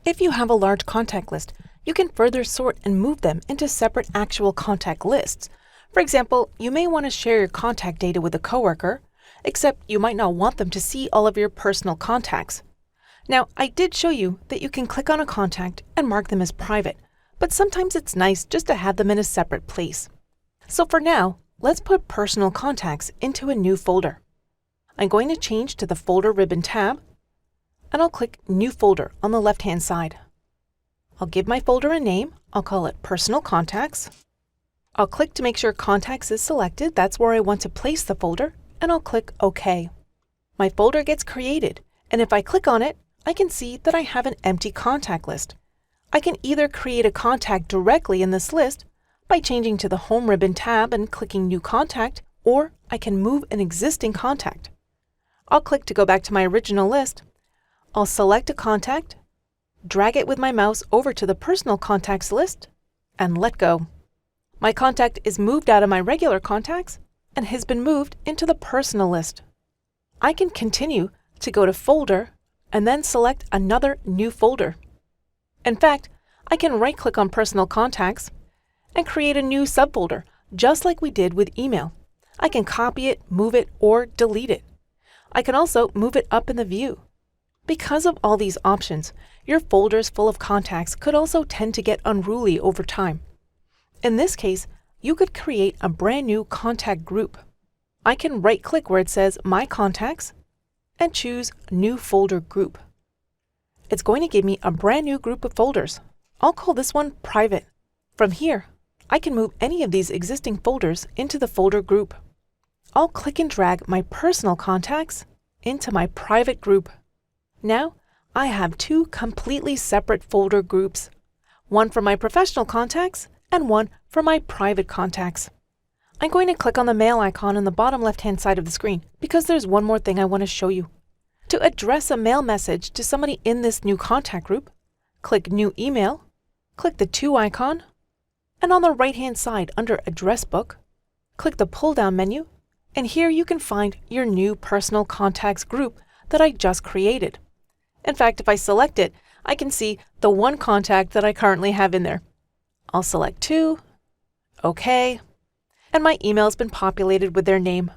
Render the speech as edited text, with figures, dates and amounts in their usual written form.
If you have a large contact list, you can further sort and move them into separate actual contact lists. For example, you may want to share your contact data with a coworker, except you might not want them to see all of your personal contacts. Now, I did show you that you can click on a contact and mark them as private, but sometimes it's nice just to have them in a separate place. So for now, let's put personal contacts into a new folder. I'm going to change to the Folder ribbon tab, and I'll click New Folder on the left-hand side. I'll give my folder a name. I'll call it Personal Contacts. I'll click to make sure Contacts is selected. That's where I want to place the folder, and I'll click OK. My folder gets created, and if I click on it, I can see that I have an empty contact list. I can either create a contact directly in this list by changing to the Home ribbon tab and clicking New Contact, or I can move an existing contact. I'll click to go back to my original list. I'll select a contact, drag it with my mouse over to the Personal Contacts list, and let go. My contact is moved out of my regular contacts and has been moved into the Personal list. I can continue to go to Folder and then select another new folder. In fact, I can right-click on Personal Contacts and create a new subfolder, just like we did with email. I can copy it, move it, or delete it. I can also move it up in the view. Because of all these options, your folders full of contacts could also tend to get unruly over time. In this case, you could create a brand new contact group. I can right-click where it says My Contacts and choose New Folder Group. It's going to give me a brand new group of folders. I'll call this one Private. From here, I can move any of these existing folders into the folder group. I'll click and drag my personal contacts into my private group. Now, I have two completely separate folder groups, one for my professional contacts and one for my private contacts. I'm going to click on the mail icon on the bottom left-hand side of the screen because there's one more thing I want to show you. To address a mail message to somebody in this new contact group, click New Email, click the To icon, and on the right-hand side under Address Book, click the pull-down menu, and here you can find your new personal contacts group that I just created. In fact, if I select it, I can see the one contact that I currently have in there. I'll select To, OK, and my email has been populated with their name.